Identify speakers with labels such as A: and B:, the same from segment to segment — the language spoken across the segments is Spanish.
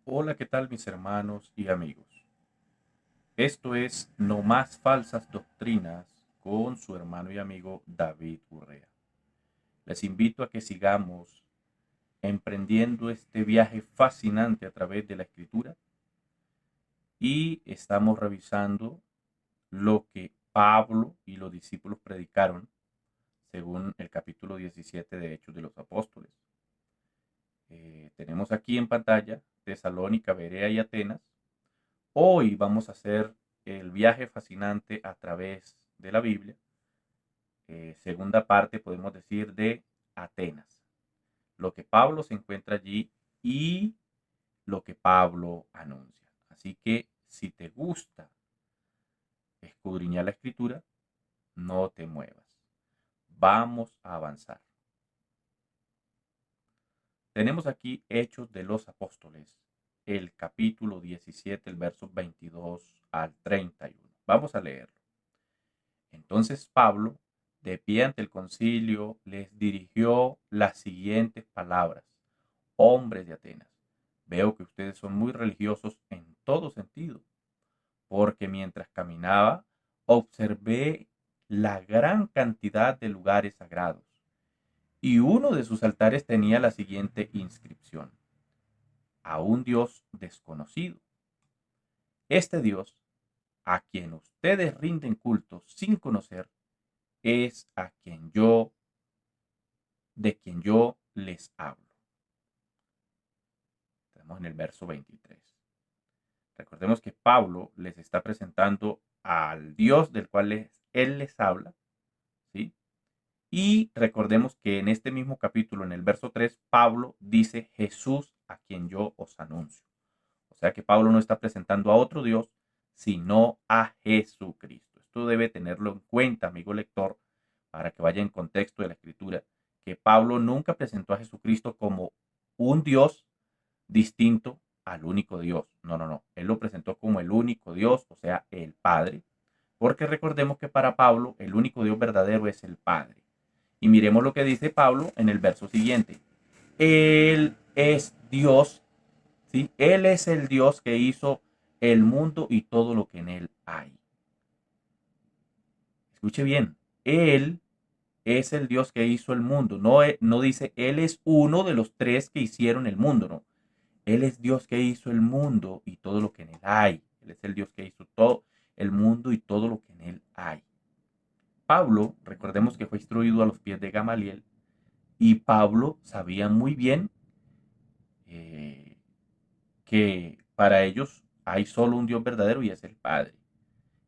A: Hola, ¿qué tal mis hermanos y amigos? Esto es No Más Falsas Doctrinas con su hermano y amigo David Urrea. Les invito a que sigamos emprendiendo este viaje fascinante a través de la escritura y estamos revisando lo que Pablo y los discípulos predicaron según el capítulo 17 de Hechos de los Apóstoles. Tenemos aquí en pantalla Tesalónica, Berea y Atenas. Hoy vamos a hacer el viaje fascinante a través de la Biblia. Segunda parte, podemos decir, de Atenas. Lo que Pablo se encuentra allí y lo que Pablo anuncia. Así que si te gusta escudriñar la escritura, no te muevas. Vamos a avanzar. Tenemos aquí Hechos de los Apóstoles, el capítulo 17, el verso 22 al 31. Vamos a leerlo. Entonces Pablo, de pie ante el concilio, les dirigió las siguientes palabras. Hombres de Atenas, veo que ustedes son muy religiosos en todo sentido, porque mientras caminaba, observé la gran cantidad de lugares sagrados, y uno de sus altares tenía la siguiente inscripción: a un Dios desconocido. Este Dios, a quien ustedes rinden culto sin conocer, es a quien yo de quien yo les hablo. Estamos en el verso 23. Recordemos que Pablo les está presentando al Dios del cual él les habla, ¿sí? Y recordemos que en este mismo capítulo, en el verso 3, Pablo dice Jesús a quien yo os anuncio. O sea que Pablo no está presentando a otro Dios, sino a Jesucristo. Esto debe tenerlo en cuenta, amigo lector, para que vaya en contexto de la escritura, que Pablo nunca presentó a Jesucristo como un Dios distinto al único Dios. No, no, no. Él lo presentó como el único Dios, o sea, el Padre. Porque recordemos que para Pablo el único Dios verdadero es el Padre. Y miremos lo que dice Pablo en el verso siguiente. Él es Dios, ¿sí? Él es el Dios que hizo el mundo y todo lo que en él hay. Escuche bien, Él es el Dios que hizo el mundo. No, no dice Él es uno de los tres que hicieron el mundo, no. Él es Dios que hizo el mundo y todo lo que en él hay. Él es el Dios que hizo todo el mundo y todo lo que en él hay. Pablo, recordemos que fue instruido a los pies de Gamaliel, y Pablo sabía muy bien eh, que para ellos hay solo un Dios verdadero y es el Padre,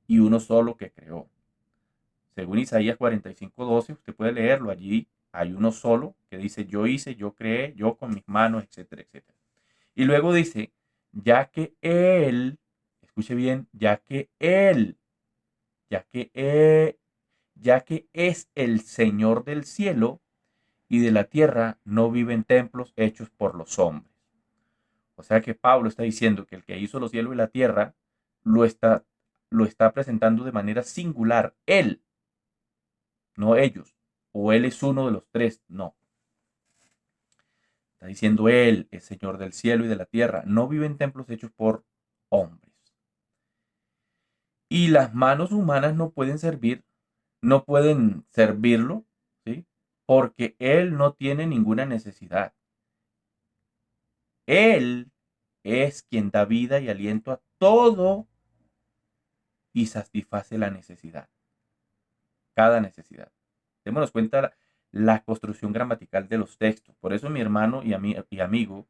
A: y uno solo que creó. Según Isaías 45:12, usted puede leerlo, allí hay uno solo que dice yo hice, yo creé, yo con mis manos, etcétera, etcétera. Y luego dice, ya que Él, escuche bien, ya que Él, ya que es el Señor del cielo y de la tierra, no vive en templos hechos por los hombres. O sea que Pablo está diciendo que el que hizo los cielos y la tierra lo está, lo está presentando de manera singular. Él, no ellos. O Él es uno de los tres. No. Está diciendo Él es Señor del cielo y de la tierra. No vive en templos hechos por hombres. Y las manos humanas no pueden servirlo, ¿sí? Porque Él no tiene ninguna necesidad. Él es quien da vida y aliento a todo y satisface la necesidad, cada necesidad. Démonos cuenta la construcción gramatical de los textos. Por eso, mi hermano y amigo,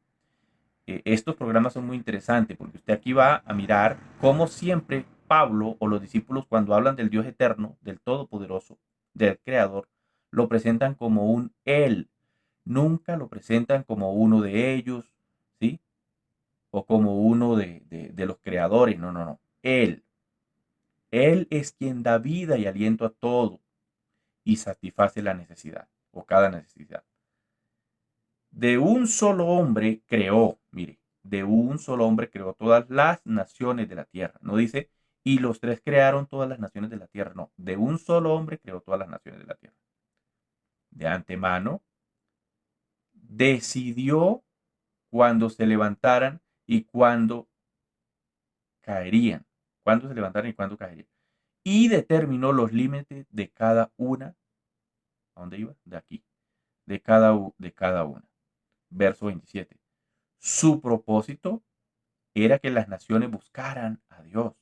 A: estos programas son muy interesantes, porque usted aquí va a mirar cómo siempre Pablo o los discípulos, cuando hablan del Dios eterno, del Todopoderoso, del Creador, lo presentan como un Él. Nunca lo presentan como uno de ellos, ¿sí? O como uno de los creadores. No, no, no. Él. Él es quien da vida y aliento a todo y satisface la necesidad o cada necesidad. De un solo hombre creó, mire, de un solo hombre creó todas las naciones de la tierra. No dice, y los tres crearon todas las naciones de la tierra. No, de un solo hombre creó todas las naciones de la tierra. De antemano, decidió cuando se levantaran y cuándo caerían, cuándo se levantarían y cuándo caerían. Y determinó los límites de cada una. ¿A dónde iba? De aquí. De cada una. Verso 27. Su propósito era que las naciones buscaran a Dios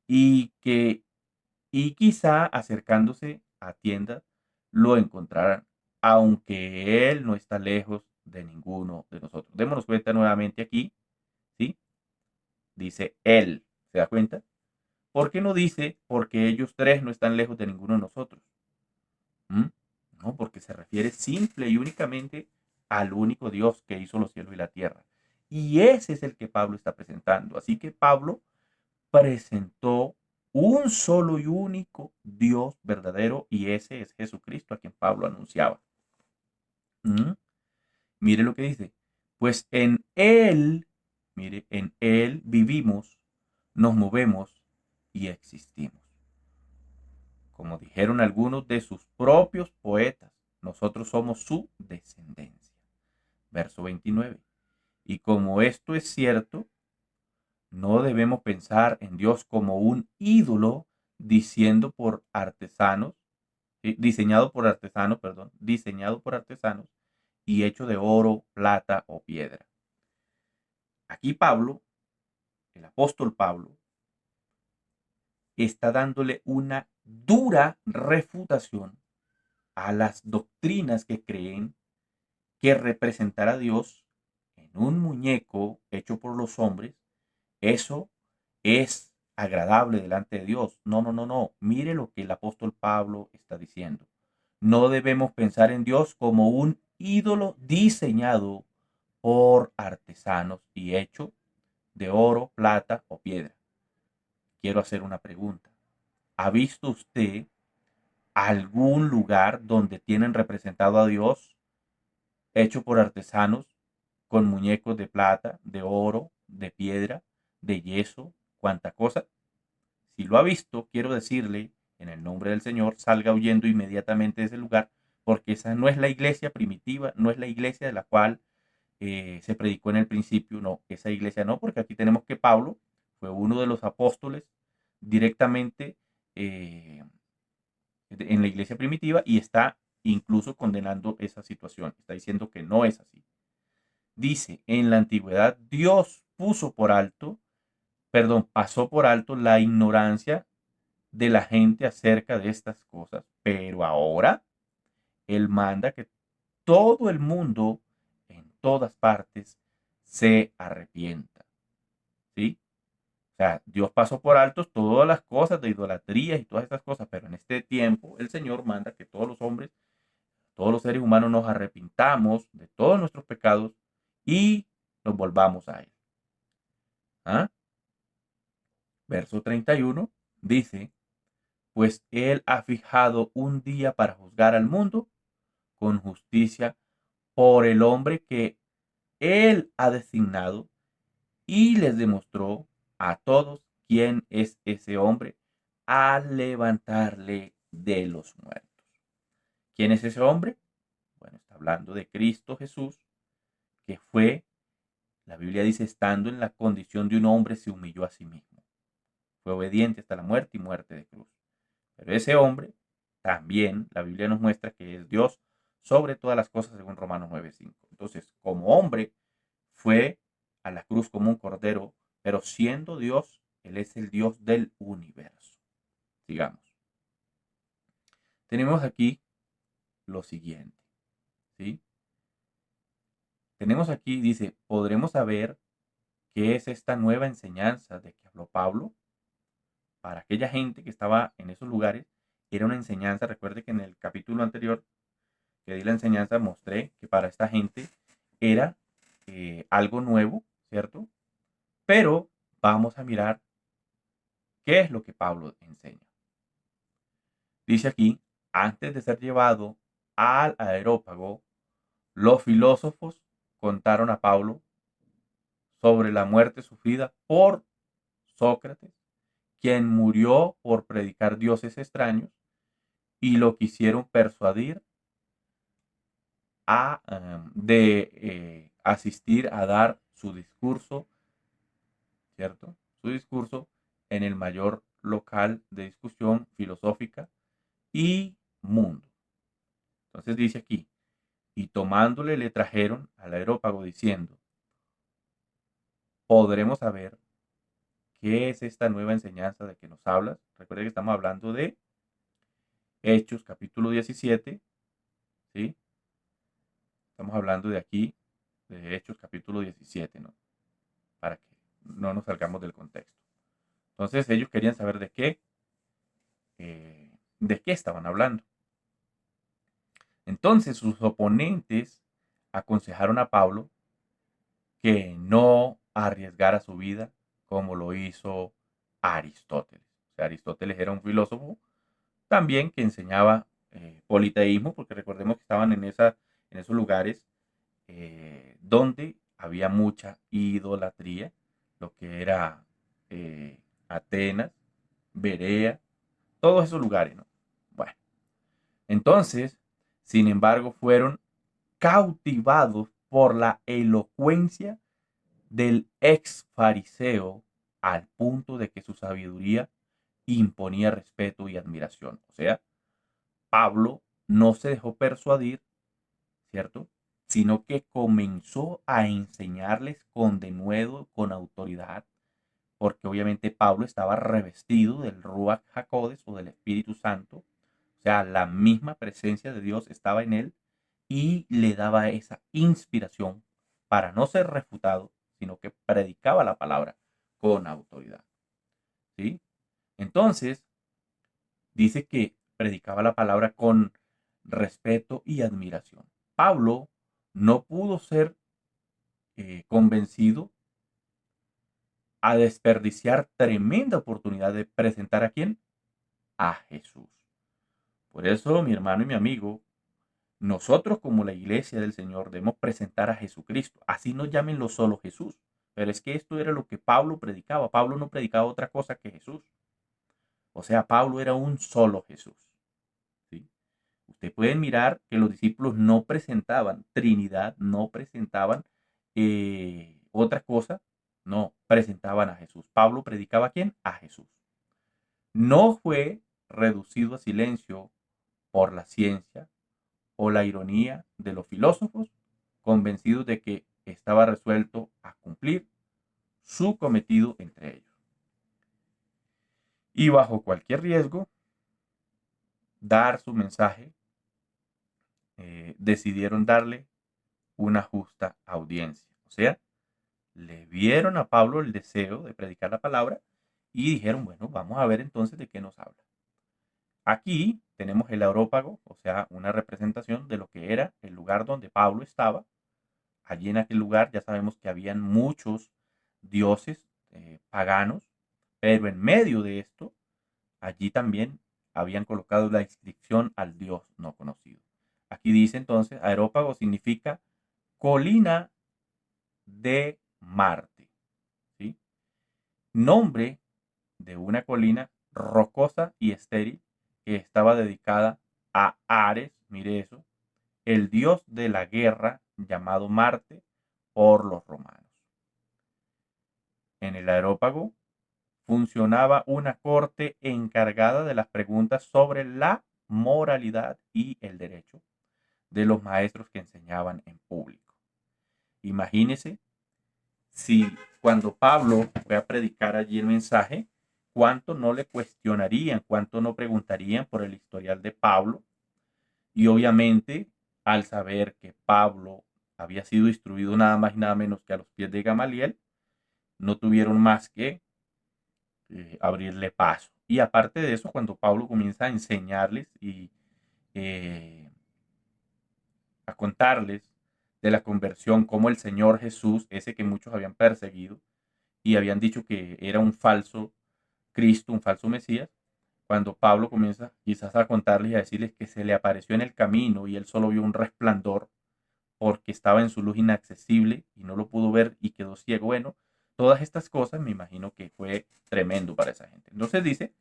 A: y que y quizá acercándose a tiendas lo encontrarán, aunque Él no está lejos de ninguno de nosotros. Démonos cuenta nuevamente aquí, ¿sí? Dice Él, ¿se da cuenta? ¿Por qué no dice porque ellos tres no están lejos de ninguno de nosotros? ¿Mm? No, porque se refiere simple y únicamente al único Dios que hizo los cielos y la tierra. Y ese es el que Pablo está presentando. Así que Pablo presentó un solo y único Dios verdadero y ese es Jesucristo a quien Pablo anunciaba. ¿Mm? Mire lo que dice. Pues en Él, mire, en Él vivimos, nos movemos y existimos. Como dijeron algunos de sus propios poetas, nosotros somos su descendencia. Verso 29. Y como esto es cierto, no debemos pensar en Dios como un ídolo diciendo por artesanos, diseñado por artesanos, perdón, diseñado por artesanos y hecho de oro, plata o piedra. Aquí Pablo, el apóstol Pablo, está dándole una dura refutación a las doctrinas que creen que representar a Dios en un muñeco hecho por los hombres, eso es agradable delante de Dios. No, no, no, no. Mire lo que el apóstol Pablo está diciendo. No debemos pensar en Dios como un ídolo diseñado por artesanos y hecho de oro, plata o piedra. Quiero hacer una pregunta. ¿Ha visto usted algún lugar donde tienen representado a Dios hecho por artesanos con muñecos de plata, de oro, de piedra, de yeso, cuanta cosa? Si lo ha visto, quiero decirle, en el nombre del Señor, salga huyendo inmediatamente de ese lugar, porque esa no es la iglesia primitiva, no es la iglesia de la cual se predicó en el principio, no, esa iglesia no, porque aquí tenemos que Pablo fue uno de los apóstoles directamente eh, en la iglesia primitiva y está incluso condenando esa situación, está diciendo que no es así. Dice, en la antigüedad Dios puso por alto, perdón, pasó por alto la ignorancia de la gente acerca de estas cosas, pero ahora Él manda que todo el mundo en todas partes se arrepienta, ¿sí? O sea, Dios pasó por alto todas las cosas de idolatría y todas estas cosas, pero en este tiempo el Señor manda que todos los hombres, todos los seres humanos nos arrepintamos de todos nuestros pecados y nos volvamos a Él. ¿Ah? Verso 31 dice, pues Él ha fijado un día para juzgar al mundo con justicia por el hombre que Él ha designado y les demostró a todos quién es ese hombre al levantarle de los muertos. ¿Quién es ese hombre? Bueno, está hablando de Cristo Jesús, que fue, la Biblia dice, estando en la condición de un hombre, se humilló a sí mismo. Fue obediente hasta la muerte y muerte de cruz. Pero ese hombre también, la Biblia nos muestra que es Dios sobre todas las cosas, según Romanos 9:5. Entonces, como hombre, fue a la cruz como un cordero, pero siendo Dios, Él es el Dios del universo. Sigamos. Tenemos aquí lo siguiente, ¿sí? Tenemos aquí, dice, podremos saber qué es esta nueva enseñanza de que habló Pablo. Para aquella gente que estaba en esos lugares, era una enseñanza. Recuerde que en el capítulo anterior que di la enseñanza mostré que para esta gente era algo nuevo, ¿cierto? Pero vamos a mirar qué es lo que Pablo enseña. Dice aquí, antes de ser llevado al aerópago, los filósofos contaron a Pablo sobre la muerte sufrida por Sócrates, quien murió por predicar dioses extraños, y lo quisieron persuadir de asistir a dar su discurso, ¿cierto? Su discurso en el mayor local de discusión filosófica y mundo. Entonces dice aquí, y tomándole le trajeron al Areópago diciendo, ¿podremos saber qué es esta nueva enseñanza de que nos hablas? Recuerden que estamos hablando de Hechos capítulo 17, ¿sí? Estamos hablando de aquí, de Hechos capítulo 17, ¿no? Para que no nos salgamos del contexto. Entonces ellos querían saber de qué estaban hablando. Entonces sus oponentes aconsejaron a Pablo que no arriesgara su vida como lo hizo Aristóteles. O sea, Aristóteles era un filósofo también que enseñaba politeísmo, porque recordemos que estaban en esos lugares donde había mucha idolatría, lo que era Atenas, Berea, todos esos lugares, ¿no? Bueno, entonces, sin embargo, fueron cautivados por la elocuencia del ex fariseo al punto de que su sabiduría imponía respeto y admiración. O sea, Pablo no se dejó persuadir, ¿cierto? Sino que comenzó a enseñarles con denuedo, con autoridad, porque obviamente Pablo estaba revestido del Ruach HaKodesh o del Espíritu Santo, o sea, la misma presencia de Dios estaba en él y le daba esa inspiración para no ser refutado, sino que predicaba la palabra con autoridad, ¿sí? Entonces, dice que predicaba la palabra con respeto y admiración. Pablo no pudo ser convencido a desperdiciar tremenda oportunidad de presentar a quién, a Jesús. Por eso, mi hermano y mi amigo, nosotros como la iglesia del Señor debemos presentar a Jesucristo. Así no llámenlo solo Jesús. Pero es que esto era lo que Pablo predicaba. Pablo no predicaba otra cosa que Jesús. O sea, Pablo era un solo Jesús. ¿Sí? Ustedes pueden mirar que los discípulos no presentaban Trinidad, no presentaban otra cosa, no, presentaban a Jesús. Pablo predicaba a quién? A Jesús. No fue reducido a silencio por la ciencia o la ironía de los filósofos, convencidos de que estaba resuelto a cumplir su cometido entre ellos. Y bajo cualquier riesgo, dar su mensaje, decidieron darle una justa audiencia. O sea, le vieron a Pablo el deseo de predicar la palabra y dijeron, bueno, vamos a ver entonces de qué nos habla. Aquí tenemos el Areópago, o sea, una representación de lo que era el lugar donde Pablo estaba. Allí en aquel lugar ya sabemos que habían muchos dioses paganos, pero en medio de esto, allí también habían colocado la inscripción al dios no conocido. Aquí dice entonces, Areópago significa colina de Marte, ¿sí? Nombre de una colina rocosa y estéril que estaba dedicada a Ares, mire eso, el dios de la guerra llamado Marte por los romanos. En el Areópago funcionaba una corte encargada de las preguntas sobre la moralidad y el derecho de los maestros que enseñaban en público. Imagínese si cuando Pablo fue a predicar allí el mensaje, cuánto no le cuestionarían, cuánto no preguntarían por el historial de Pablo. Y obviamente, al saber que Pablo había sido instruido nada más y nada menos que a los pies de Gamaliel, no tuvieron más que abrirle paso. Y aparte de eso, cuando Pablo comienza a enseñarles y eh, a contarles de la conversión, como el Señor Jesús, ese que muchos habían perseguido y habían dicho que era un falso Cristo, un falso Mesías, cuando Pablo comienza quizás a contarles y a decirles que se le apareció en el camino y él solo vio un resplandor porque estaba en su luz inaccesible y no lo pudo ver y quedó ciego. Bueno, todas estas cosas me imagino que fue tremendo para esa gente. Entonces dice,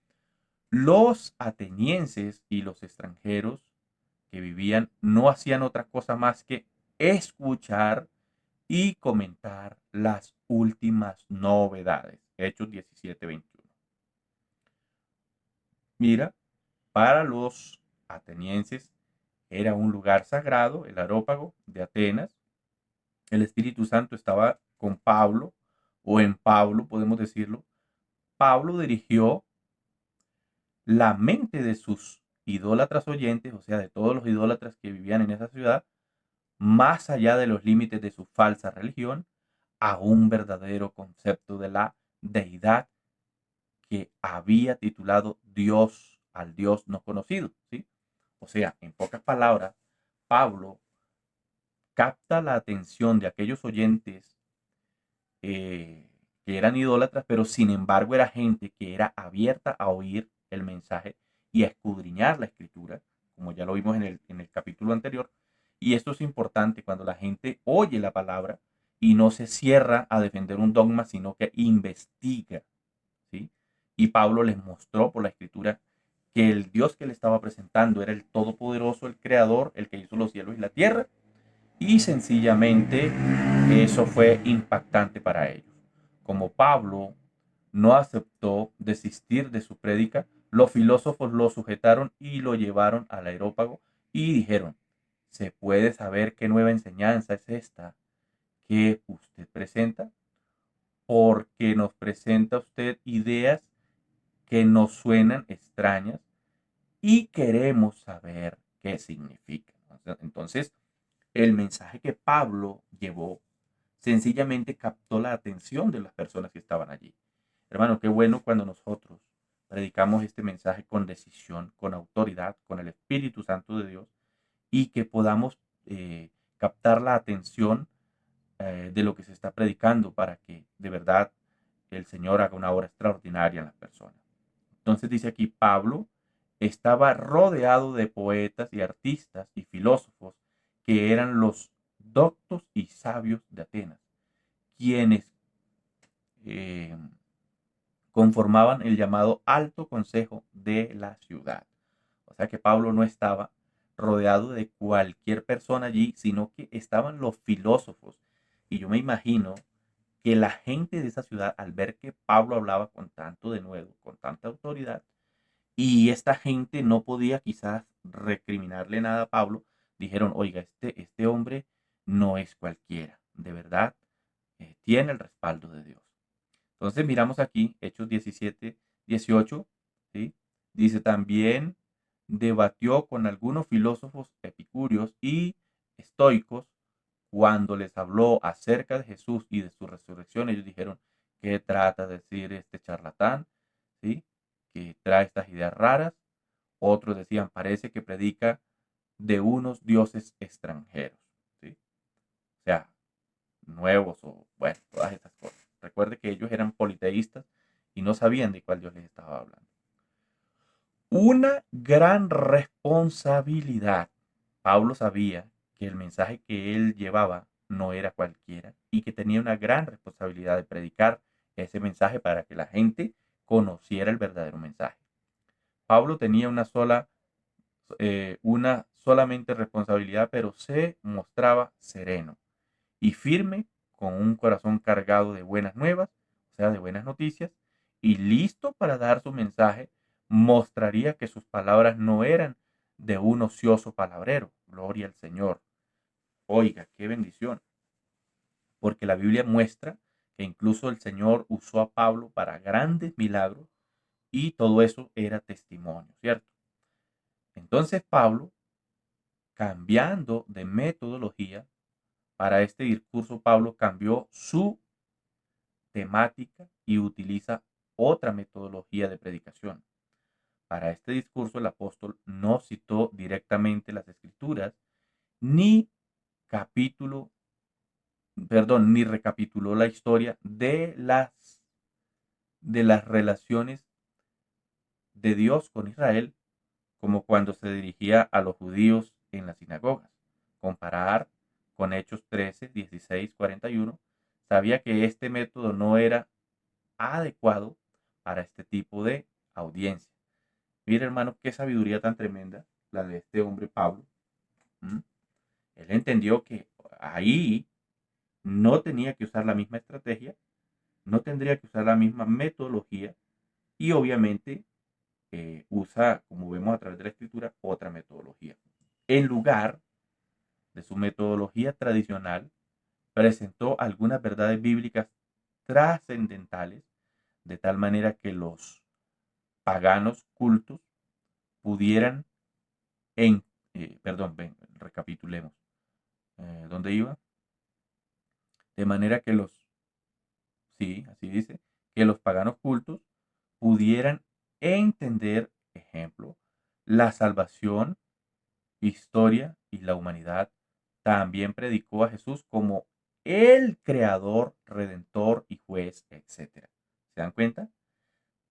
A: los atenienses y los extranjeros que vivían no hacían otra cosa más que escuchar y comentar las últimas novedades. Hechos 17:21. Mira, para los atenienses era un lugar sagrado, el Areópago de Atenas. El Espíritu Santo estaba con Pablo, o en Pablo, podemos decirlo. Pablo dirigió la mente de sus idólatras oyentes, o sea, de todos los idólatras que vivían en esa ciudad, más allá de los límites de su falsa religión, a un verdadero concepto de la deidad que había titulado Dios al Dios no conocido, ¿sí? O sea, en pocas palabras, Pablo capta la atención de aquellos oyentes que eran idólatras, pero sin embargo era gente que era abierta a oír el mensaje y a escudriñar la escritura, como ya lo vimos en el capítulo anterior. Y esto es importante cuando la gente oye la palabra y no se cierra a defender un dogma, sino que investiga, ¿sí? Y Pablo les mostró por la escritura que el Dios que le estaba presentando era el Todopoderoso, el Creador, el que hizo los cielos y la tierra, y sencillamente eso fue impactante para ellos. Como Pablo no aceptó desistir de su prédica, los filósofos lo sujetaron y lo llevaron al Areópago y dijeron: ¿se puede saber qué nueva enseñanza es esta que usted presenta? Porque nos presenta usted ideas que nos suenan extrañas y queremos saber qué significan. Entonces, el mensaje que Pablo llevó sencillamente captó la atención de las personas que estaban allí. Hermano, qué bueno cuando nosotros predicamos este mensaje con decisión, con autoridad, con el Espíritu Santo de Dios, y que podamos captar la atención de lo que se está predicando para que de verdad el Señor haga una obra extraordinaria en las personas. Entonces dice aquí, Pablo estaba rodeado de poetas y artistas y filósofos que eran los doctos y sabios de Atenas, quienes eh, conformaban el llamado alto consejo de la ciudad. O sea que Pablo no estaba rodeado de cualquier persona allí, sino que estaban los filósofos. Y yo me imagino que la gente de esa ciudad, al ver que Pablo hablaba con tanto denuedo, con tanta autoridad, y esta gente no podía quizás recriminarle nada a Pablo, dijeron: oiga, este hombre no es cualquiera, de verdad, tiene el respaldo de Dios. Entonces miramos aquí Hechos 17:18, ¿sí? Dice: también debatió con algunos filósofos epicúreos y estoicos. Cuando les habló acerca de Jesús y de su resurrección, ellos dijeron: ¿qué trata de decir este charlatán? ¿Sí? Que trae estas ideas raras. Otros decían: parece que predica de unos dioses extranjeros, ¿sí? O sea, nuevos, o bueno, todas estas cosas. Recuerde que ellos eran politeístas y no sabían de cuál Dios les estaba hablando. Una gran responsabilidad. Pablo sabía que el mensaje que él llevaba no era cualquiera y que tenía una gran responsabilidad de predicar ese mensaje para que la gente conociera el verdadero mensaje. Pablo tenía una solamente responsabilidad, pero se mostraba sereno y firme, con un corazón cargado de buenas nuevas, o sea, de buenas noticias, y listo para dar su mensaje. Mostraría que sus palabras no eran de un ocioso palabrero. Gloria al Señor. Oiga, qué bendición. Porque la Biblia muestra que incluso el Señor usó a Pablo para grandes milagros y todo eso era testimonio, ¿cierto? Entonces Pablo, cambiando de metodología, para este discurso Pablo cambió su temática y utiliza otra metodología de predicación. Para este discurso el apóstol no citó directamente las escrituras, ni capítulo, ni recapituló la historia de las relaciones de Dios con Israel, como cuando se dirigía a los judíos en las sinagogas. Comparar con Hechos 13, 16, 41, sabía que este método no era adecuado para este tipo de audiencia. Mira, hermano, qué sabiduría tan tremenda la de este hombre Pablo. ¿Mm? Él entendió que ahí no tenía que usar la misma estrategia, no tendría que usar la misma metodología y obviamente usa, como vemos a través de la escritura, otra metodología. En lugar de su metodología tradicional, presentó algunas verdades bíblicas trascendentales de tal manera que los paganos cultos pudieran recapitulemos. ¿Dónde iba? De manera que sí, así dice, que los paganos cultos pudieran entender, ejemplo, la salvación, historia y la humanidad. También predicó a Jesús como el creador, redentor y juez, etcétera. ¿Se dan cuenta?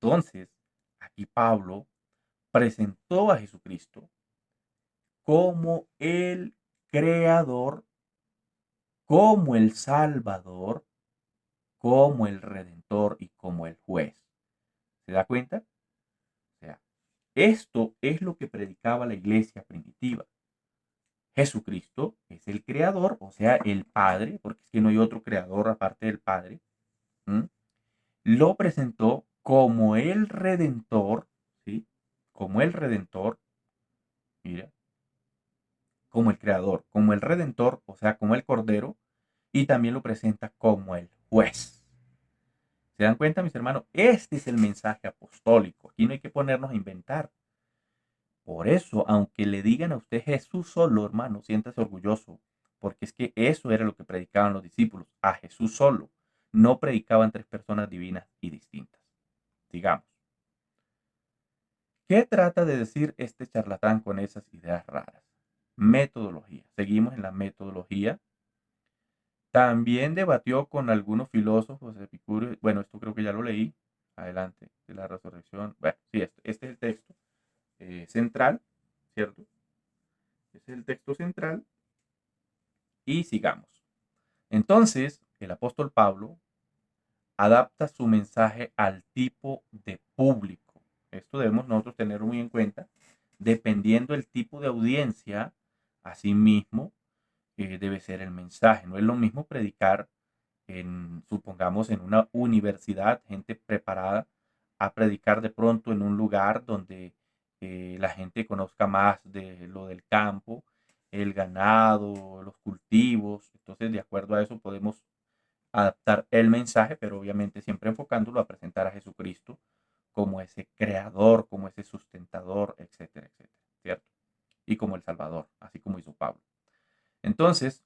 A: Entonces, aquí Pablo presentó a Jesucristo como el creador, como el salvador, como el redentor y como el juez. ¿Se da cuenta? O sea, esto es lo que predicaba la iglesia primitiva. Jesucristo es el creador, o sea, el Padre, porque es que no hay otro creador aparte del Padre. ¿M? Lo presentó como el redentor, ¿sí? Como el redentor, mira, como el creador, como el redentor, o sea, como el cordero, y también lo presenta como el juez. ¿Se dan cuenta, mis hermanos? Este es el mensaje apostólico. Aquí no hay que ponernos a inventar. Por eso, aunque le digan a usted Jesús solo, hermano, siéntase orgulloso, porque es que eso era lo que predicaban los discípulos, a Jesús solo. No predicaban tres personas divinas y distintas. Digamos, ¿qué trata de decir este charlatán con esas ideas raras? Metodología. Seguimos en la metodología. También debatió con algunos filósofos epicúreos. Bueno, esto creo que ya lo leí. Adelante, de la resurrección. Bueno, sí, este es el texto central, ¿cierto? Este es el texto central. Y sigamos. Entonces, el apóstol Pablo adapta su mensaje al tipo de público. Esto debemos nosotros tener muy en cuenta. Dependiendo del tipo de audiencia, asimismo, debe ser el mensaje. No es lo mismo predicar supongamos, en una universidad, gente preparada, a predicar de pronto en un lugar donde la gente conozca más de lo del campo, el ganado, los cultivos. Entonces, de acuerdo a eso, podemos adaptar el mensaje, pero obviamente siempre enfocándolo a presentar a Jesucristo como ese creador, como ese sustentador, etcétera, etcétera, ¿cierto? Y como el Salvador, así como hizo Pablo. Entonces,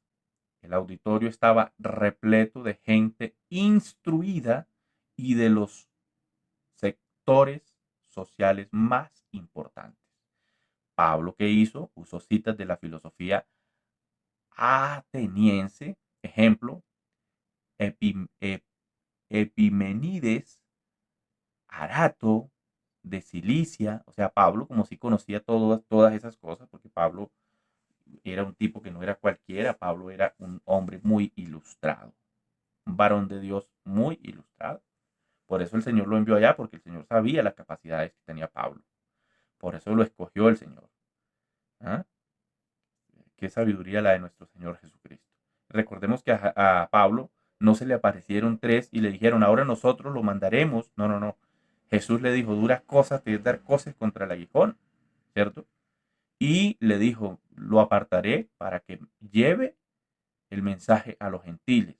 A: el auditorio estaba repleto de gente instruida y de los sectores sociales más importantes. Pablo, ¿qué hizo? Usó citas de la filosofía ateniense, ejemplo, Epimenides, Arato, de Cilicia, o sea, Pablo como si conocía todas esas cosas, porque Pablo era un tipo que no era cualquiera, Pablo era un hombre muy ilustrado, un varón de Dios muy ilustrado. Por eso el Señor lo envió allá, porque el Señor sabía las capacidades que tenía Pablo. Por eso lo escogió el Señor. ¿Ah? Qué sabiduría la de nuestro Señor Jesucristo. Recordemos que a Pablo no se le aparecieron tres y le dijeron, ahora nosotros lo mandaremos. No, no, no. Jesús le dijo, duras cosas te es dar cosas contra el aguijón, ¿cierto? Y le dijo, lo apartaré para que lleve el mensaje a los gentiles.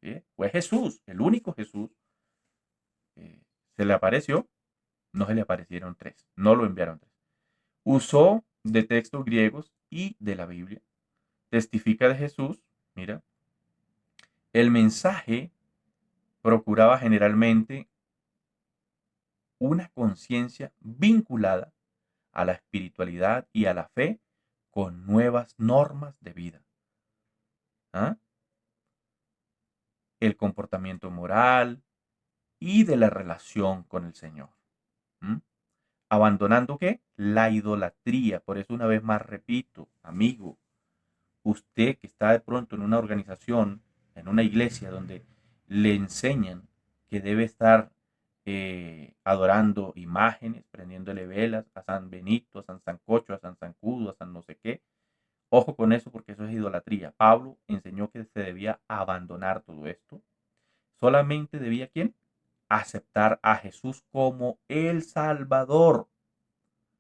A: ¿Sí? Fue Jesús, el único Jesús. Se le apareció, no se le aparecieron tres, no lo enviaron tres. Usó de textos griegos y de la Biblia. Testifica de Jesús, mira. El mensaje procuraba generalmente una conciencia vinculada a la espiritualidad y a la fe con nuevas normas de vida. ¿Ah? El comportamiento moral y de la relación con el Señor. ¿Mm? Abandonando ¿qué? La idolatría. Por eso una vez más repito, amigo, usted que está de pronto en una organización, en una iglesia donde le enseñan que debe estar adorando imágenes, prendiéndole velas a San Benito, a San Sancocho, a San Zancudo, a San no sé qué, Ojo con eso porque eso es idolatría. Pablo enseñó que se debía abandonar todo esto. Solamente debía, ¿quién? Aceptar a Jesús como el Salvador.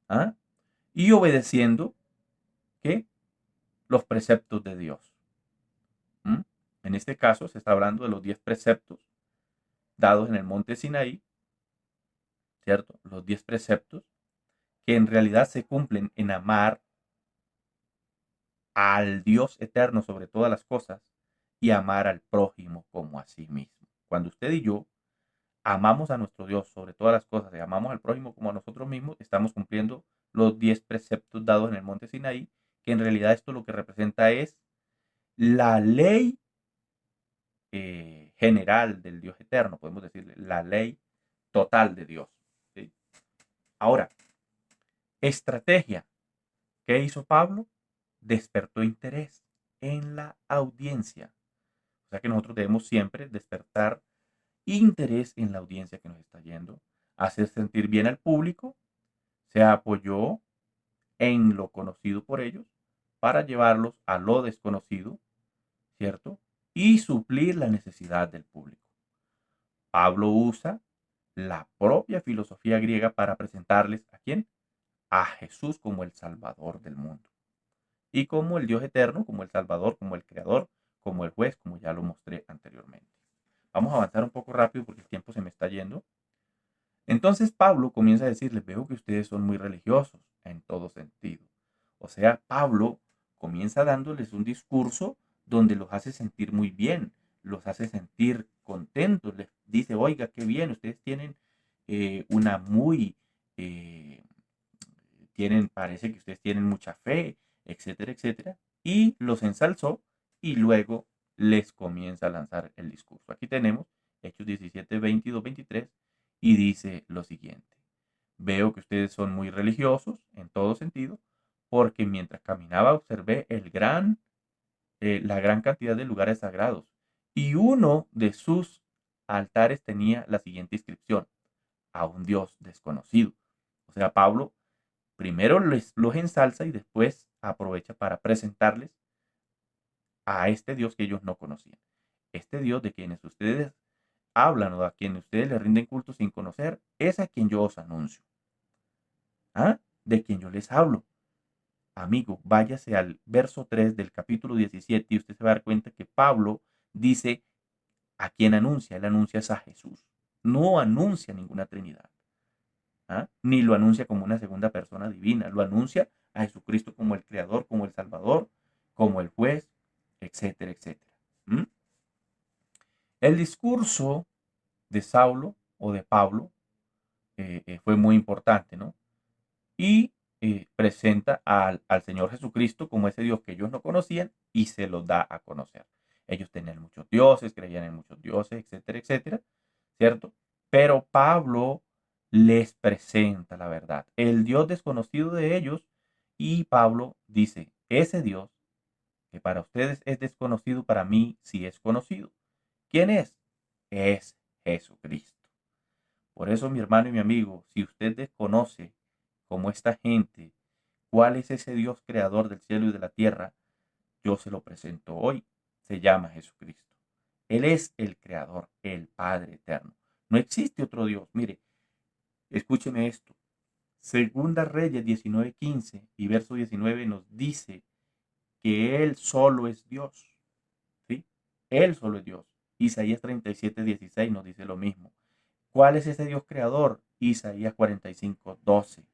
A: ¿Ah? Y obedeciendo, ¿qué? Los preceptos de Dios. ¿Mm? En este caso se está hablando de los 10 preceptos dados en el monte Sinaí, ¿cierto? Los 10 preceptos que en realidad se cumplen en amar al Dios eterno sobre todas las cosas y amar al prójimo como a sí mismo. Cuando usted y yo amamos a nuestro Dios sobre todas las cosas y amamos al prójimo como a nosotros mismos, estamos cumpliendo los 10 preceptos dados en el monte Sinaí, que en realidad esto lo que representa es la ley general del Dios eterno, podemos decirle, la ley total de Dios. ¿Sí? Ahora, estrategia. ¿Qué hizo Pablo? Despertó interés en la audiencia. O sea que nosotros debemos siempre despertar interés en la audiencia que nos está yendo, hacer sentir bien al público, se apoyó en lo conocido por ellos para llevarlos a lo desconocido, ¿cierto? Y suplir la necesidad del público. Pablo usa la propia filosofía griega para presentarles a quién? A Jesús como el Salvador del mundo. Y como el Dios eterno, como el Salvador, como el Creador, como el juez, como ya lo mostré anteriormente. Vamos a avanzar un poco rápido porque el tiempo se me está yendo. Entonces Pablo comienza a decirles, veo que ustedes son muy religiosos en todo sentido. O sea, Pablo comienza dándoles un discurso donde los hace sentir muy bien, los hace sentir contentos, les dice, oiga, qué bien, ustedes tienen una muy, eh, parece que ustedes tienen mucha fe, etcétera, etcétera, y los ensalzó y luego les comienza a lanzar el discurso. Aquí tenemos Hechos 17, 22, 23 y dice lo siguiente. Veo que ustedes son muy religiosos en todo sentido, porque mientras caminaba observé la gran cantidad de lugares sagrados y uno de sus altares tenía la siguiente inscripción, a un Dios desconocido. O sea, Pablo primero los ensalza y después aprovecha para presentarles a este Dios que ellos no conocían. Este Dios de quienes ustedes hablan o a quienes ustedes le rinden culto sin conocer, es a quien yo os anuncio. ¿Ah? De quien yo les hablo. Amigo, váyase al verso 3 del capítulo 17 y usted se va a dar cuenta que Pablo dice a quién anuncia. Él anuncia a Jesús. No anuncia ninguna Trinidad. ¿Ah? Ni lo anuncia como una segunda persona divina. Lo anuncia a Jesucristo como el Creador, como el Salvador, como el juez, etcétera, etcétera. ¿Mm? El discurso de Saulo o de Pablo fue muy importante, ¿no? Y presenta al Señor Jesucristo como ese Dios que ellos no conocían y se los da a conocer. Ellos tenían muchos dioses, creían en muchos dioses, etcétera, etcétera, ¿cierto? Pero Pablo les presenta la verdad, el Dios desconocido de ellos, y Pablo dice, ese Dios que para ustedes es desconocido, para mí sí es conocido. ¿Quién es? Es Jesucristo. Por eso, mi hermano y mi amigo, si usted desconoce como esta gente cuál es ese Dios creador del cielo y de la tierra, yo se lo presento hoy. Se llama Jesucristo. Él es el creador, el Padre eterno. No existe otro Dios. Mire, escúcheme esto. Segunda Reyes 19:15 y verso 19 nos dice que Él solo es Dios. ¿Sí? Él solo es Dios. Isaías 37:16 nos dice lo mismo. ¿Cuál es ese Dios creador? Isaías 45:12.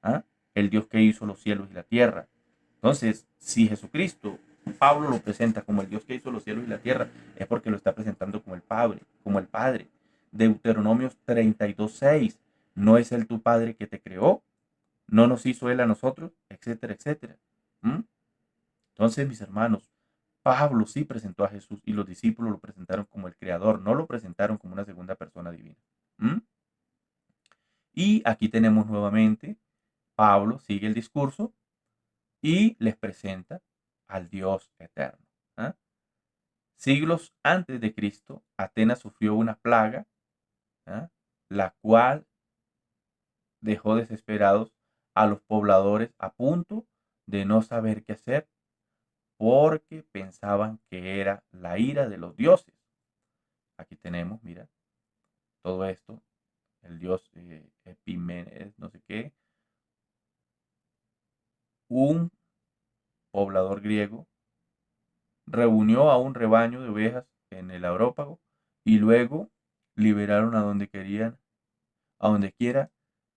A: ¿Ah? El Dios que hizo los cielos y la tierra. Entonces, si Jesucristo, Pablo lo presenta como el Dios que hizo los cielos y la tierra, es porque lo está presentando como el Padre, como el Padre. Deuteronomios 32:6. ¿No es Él tu Padre que te creó? ¿No nos hizo Él a nosotros? Etcétera, etcétera. ¿Mm? Entonces, mis hermanos, Pablo sí presentó a Jesús y los discípulos lo presentaron como el Creador, no lo presentaron como una segunda persona divina. ¿Mm? Y aquí tenemos nuevamente, Pablo sigue el discurso y les presenta al Dios eterno. ¿Ah? Siglos antes de Cristo, Atenas sufrió una plaga, ¿ah? La cual dejó desesperados a los pobladores a punto de no saber qué hacer, porque pensaban que era la ira de los dioses. Aquí tenemos, mira, todo esto, el dios Epimenes, no sé qué, un poblador griego reunió a un rebaño de ovejas en el Areópago y luego liberaron a donde querían, a donde quiera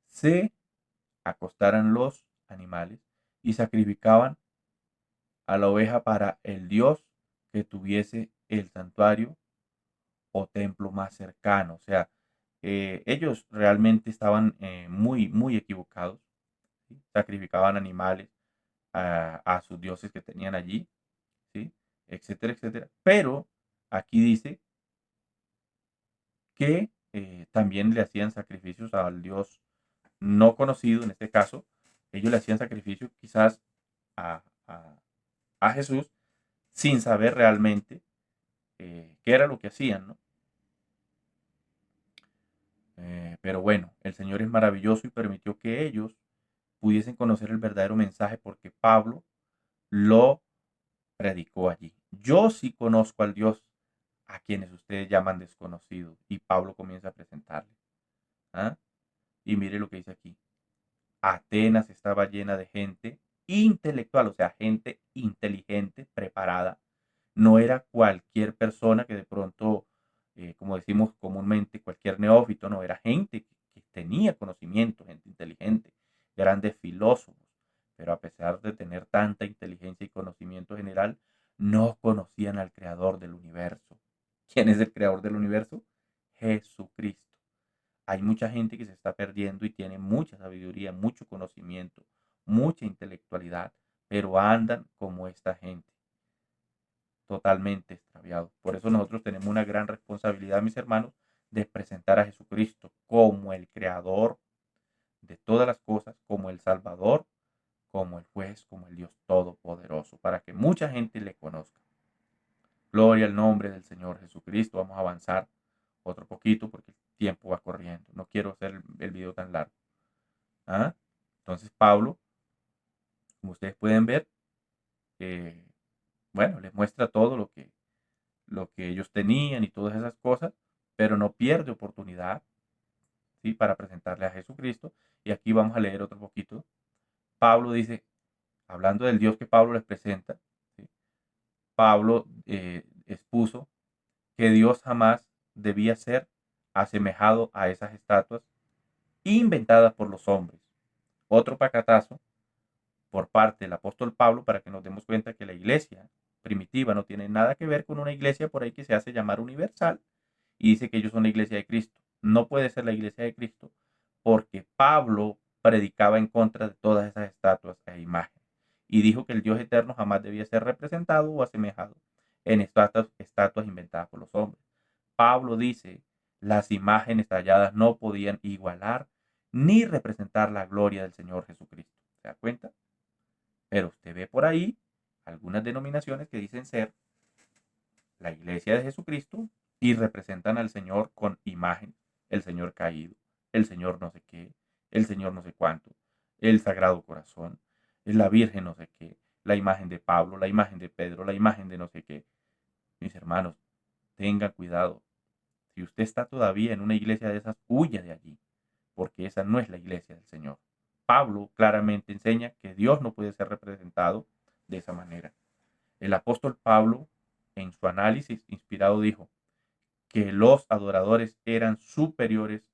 A: se acostaran los animales y sacrificaban a la oveja para el dios que tuviese el santuario o templo más cercano. O sea, ellos realmente estaban muy equivocados. ¿Sí? Sacrificaban animales a sus dioses que tenían allí, ¿sí? Etcétera, etcétera. Pero aquí dice que también le hacían sacrificios al dios no conocido, en este caso, ellos le hacían sacrificios quizás a, a, a Jesús sin saber realmente qué era lo que hacían, ¿no? Pero bueno, el Señor es maravilloso y permitió que ellos pudiesen conocer el verdadero mensaje porque Pablo lo predicó allí. Yo sí conozco al Dios a quienes ustedes llaman desconocido. Y Pablo comienza a presentarle. ¿Ah? Y mire lo que dice aquí. Atenas estaba llena de gente intelectual, o sea, gente inteligente, preparada. No era cualquier persona que de pronto, como decimos comúnmente, cualquier neófito, no, era gente que tenía conocimiento, gente inteligente, grandes filósofos, pero a pesar de tener tanta inteligencia y conocimiento general, no conocían al creador del universo. ¿Quién es el creador del universo? Jesucristo. Hay mucha gente que se está perdiendo y tiene mucha sabiduría, mucho conocimiento, mucha intelectualidad, pero andan como esta gente, totalmente extraviados. Por eso nosotros tenemos una gran responsabilidad, mis hermanos, de presentar a Jesucristo como el creador de todas las cosas, como el Salvador, como el juez, como el Dios Todopoderoso, para que mucha gente le conozca. Gloria al nombre del Señor Jesucristo. Vamos a avanzar otro poquito porque el tiempo va corriendo. No quiero hacer el video tan largo. ¿Ah? Entonces Pablo, como ustedes pueden ver, eh, bueno, les muestra todo lo que ellos tenían y todas esas cosas, pero no pierde oportunidad, ¿sí? Para presentarle a Jesucristo. Y aquí vamos a leer otro poquito. Pablo dice, hablando del Dios que Pablo les presenta, ¿sí? Pablo expuso que Dios jamás debía ser asemejado a esas estatuas inventadas por los hombres. Otro pacatazo por parte del apóstol Pablo para que nos demos cuenta que la iglesia primitiva no tiene nada que ver con una iglesia por ahí que se hace llamar universal y dice que ellos son la iglesia de Cristo. No puede ser la iglesia de Cristo porque Pablo predicaba en contra de todas esas estatuas e imágenes y dijo que el Dios eterno jamás debía ser representado o asemejado en estatuas inventadas por los hombres. Pablo dice, las imágenes talladas no podían igualar ni representar la gloria del Señor Jesucristo. ¿Se da cuenta? Pero usted ve por ahí algunas denominaciones que dicen ser la iglesia de Jesucristo y representan al Señor con imagen, el Señor caído, el Señor no sé qué, el Señor no sé cuánto, el Sagrado Corazón, la Virgen no sé qué, la imagen de Pablo, la imagen de Pedro, la imagen de no sé qué. Mis hermanos, tengan cuidado. Si usted está todavía en una iglesia de esas, huya de allí, porque esa no es la iglesia del Señor. Pablo claramente enseña que Dios no puede ser representado de esa manera. El apóstol Pablo, en su análisis inspirado, dijo que los adoradores eran superiores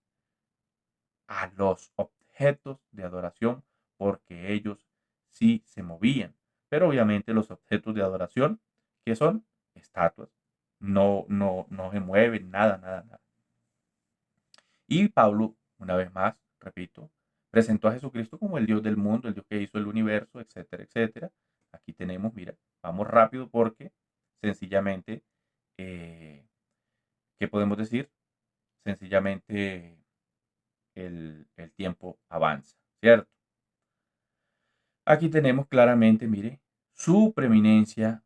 A: a los objetos de adoración porque ellos sí se movían. Pero obviamente los objetos de adoración, que son estatuas, no se mueven, nada. Y Pablo, una vez más, repito, presentó a Jesucristo como el Dios del mundo, el Dios que hizo el universo, etcétera, etcétera. Aquí tenemos, mira, vamos rápido porque sencillamente, ¿qué podemos decir? Sencillamente el tiempo avanza, ¿cierto? Aquí tenemos claramente, mire, su preeminencia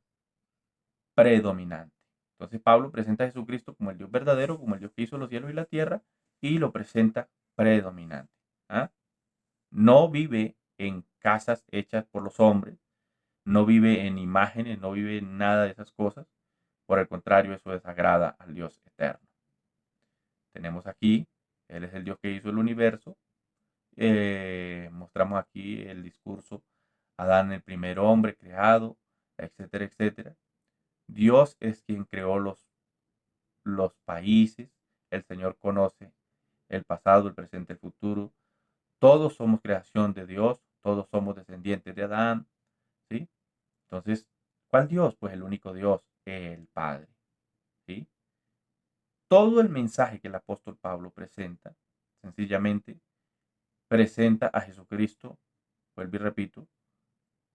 A: predominante. Entonces Pablo presenta a Jesucristo como el Dios verdadero, como el Dios que hizo los cielos y la tierra, y lo presenta predominante. ¿Ah? No vive en casas hechas por los hombres, no vive en imágenes, no vive en nada de esas cosas. Por el contrario, eso desagrada al Dios eterno. Tenemos aquí, Él es el Dios que hizo el universo. Mostramos aquí el discurso, Adán el primer hombre creado, etcétera, etcétera. Dios es quien creó los países. El Señor conoce el pasado, el presente, el futuro. Todos somos creación de Dios, todos somos descendientes de Adán, ¿sí? Entonces, ¿cuál Dios? Pues el único Dios, el Padre, ¿sí? Todo el mensaje que el apóstol Pablo presenta, sencillamente presenta a Jesucristo, vuelvo y repito,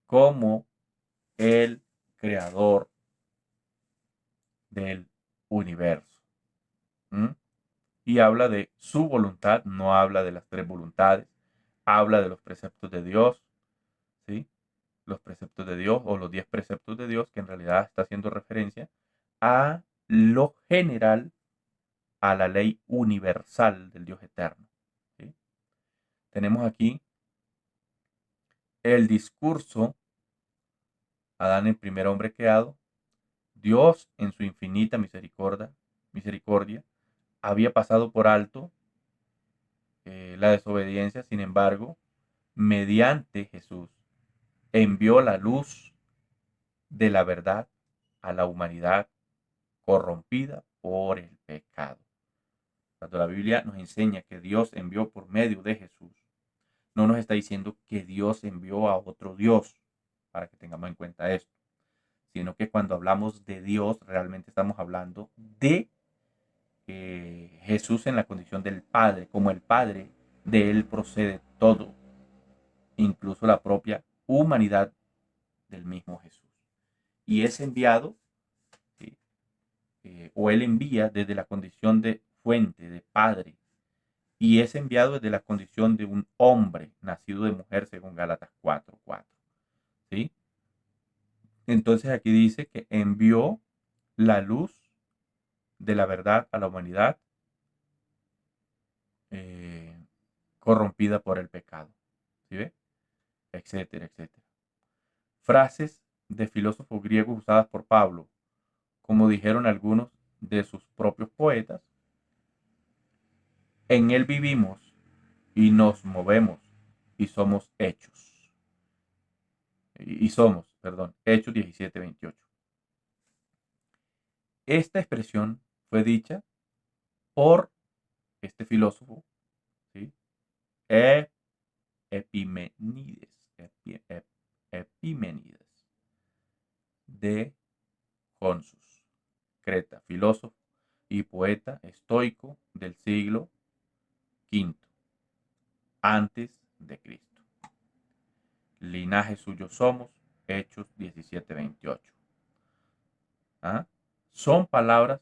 A: como el creador del universo. ¿Mm? Y habla de su voluntad, no habla de las tres voluntades, habla de los preceptos de Dios, ¿sí? Los preceptos de Dios o los 10 preceptos de Dios, que en realidad está haciendo referencia a lo general, a la ley universal del Dios eterno, ¿sí? Tenemos aquí el discurso, Adán el primer hombre creado. Dios en su infinita misericordia había pasado por alto la desobediencia. Sin embargo, mediante Jesús envió la luz de la verdad a la humanidad corrompida por el pecado. Cuando la Biblia nos enseña que Dios envió por medio de Jesús, no nos está diciendo que Dios envió a otro Dios, para que tengamos en cuenta esto, sino que cuando hablamos de Dios realmente estamos hablando de Jesús en la condición del Padre. Como el Padre, de Él procede todo, incluso la propia humanidad del mismo Jesús. Y es enviado, ¿sí? O Él envía desde la condición de fuente, de Padre, y es enviado desde la condición de un hombre nacido de mujer, según Gálatas 4:4. ¿Sí? Entonces aquí dice que envió la luz de la verdad a la humanidad eh, corrompida por el pecado. ¿Sí ve? Etcétera, etcétera. Frases de filósofos griegos usadas por Pablo, como dijeron algunos de sus propios poetas: en él vivimos y nos movemos y somos hechos. Y somos, perdón, Hechos 17:28. Esta expresión fue dicha por este filósofo, ¿sí? Epimenides, Epimenides de Consus, Creta, filósofo y poeta estoico del siglo V antes de Cristo. Linaje suyo somos, Hechos 17:28. ¿Ah? Son palabras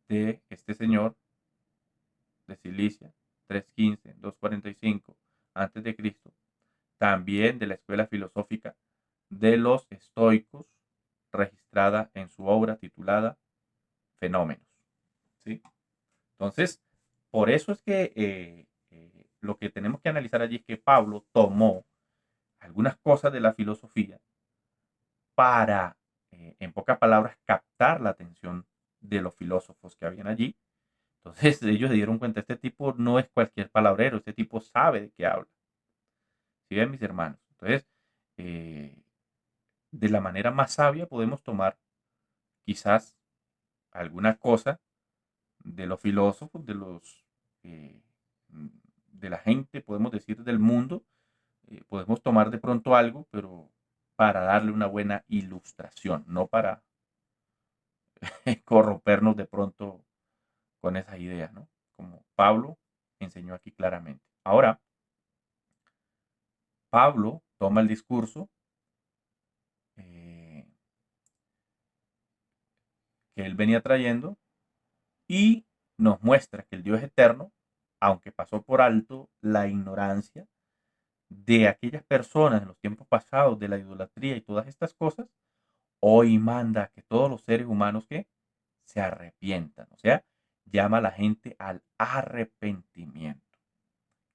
A: de este señor de Cilicia, 315, 245 antes de Cristo, también de la escuela filosófica de los estoicos, registrada en su obra titulada Fenómenos. ¿Sí? Entonces, por eso es que lo que tenemos que analizar allí es que Pablo tomó algunas cosas de la filosofía para, en pocas palabras, captar la atención de los filósofos que habían allí. Entonces ellos se dieron cuenta, este tipo no es cualquier palabrero, este tipo sabe de qué habla. ¿Sí ven, mis hermanos? Entonces, eh, de la manera más sabia podemos tomar quizás alguna cosa de los filósofos, eh, de la gente, podemos decir, del mundo. Podemos tomar de pronto algo, pero para darle una buena ilustración, no para corrompernos de pronto con esas ideas, ¿no? Como Pablo enseñó aquí claramente. Ahora, Pablo toma el discurso eh, que él venía trayendo y nos muestra que el Dios eterno, aunque pasó por alto la ignorancia de aquellas personas en los tiempos pasados, de la idolatría y todas estas cosas, hoy manda que todos los seres humanos que se arrepientan, o sea, llama a la gente al arrepentimiento.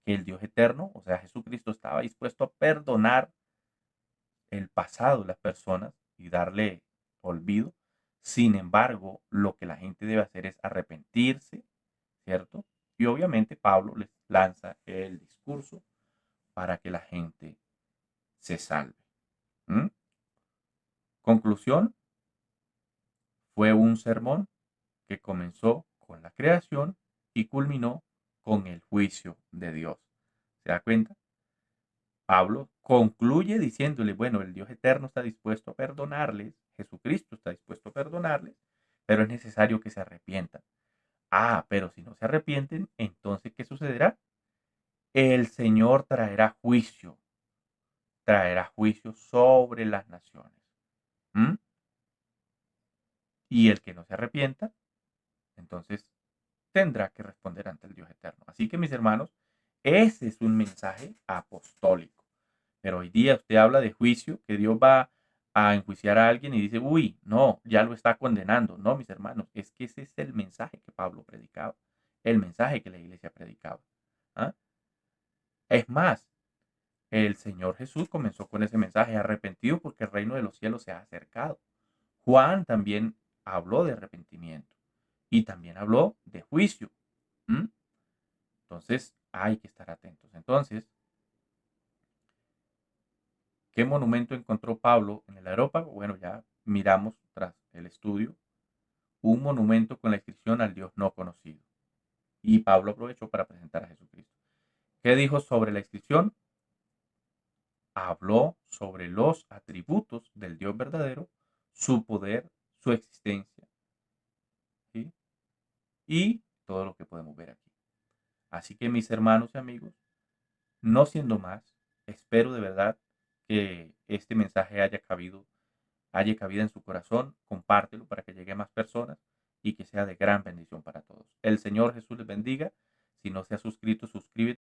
A: Que el Dios eterno, o sea, Jesucristo, estaba dispuesto a perdonar el pasado de las personas y darle olvido. Sin embargo, lo que la gente debe hacer es arrepentirse, ¿cierto? Y obviamente Pablo les lanza el discurso para que la gente se salve. ¿Mm? Conclusión, fue un sermón que comenzó con la creación y culminó con el juicio de Dios. ¿Se da cuenta? Pablo concluye diciéndole, bueno, el Dios eterno está dispuesto a perdonarles, Jesucristo está dispuesto a perdonarles, pero es necesario que se arrepientan. Ah, pero si no se arrepienten, entonces, ¿qué sucederá? El Señor traerá juicio sobre las naciones. ¿Mm? Y el que no se arrepienta, entonces tendrá que responder ante el Dios eterno. Así que, mis hermanos, ese es un mensaje apostólico. Pero hoy día usted habla de juicio, que Dios va a enjuiciar a alguien y dice, uy, no, ya lo está condenando. No, mis hermanos, es que ese es el mensaje que Pablo predicaba, el mensaje que la iglesia predicaba. ¿Ah? Es más, el Señor Jesús comenzó con ese mensaje, arrepentido porque el reino de los cielos se ha acercado. Juan también habló de arrepentimiento y también habló de juicio. ¿Mm? Entonces, hay que estar atentos. Entonces, ¿qué monumento encontró Pablo en el Areópago? Bueno, ya miramos tras el estudio un monumento con la inscripción al Dios no conocido. Y Pablo aprovechó para presentar a Jesucristo. ¿Qué dijo sobre la inscripción? Habló sobre los atributos del Dios verdadero, su poder, su existencia, ¿sí? Y todo lo que podemos ver aquí. Así que, mis hermanos y amigos, no siendo más, espero de verdad que este mensaje haya cabida en su corazón, compártelo para que llegue a más personas y que sea de gran bendición para todos. El Señor Jesús les bendiga. Si no se ha suscrito, suscríbete.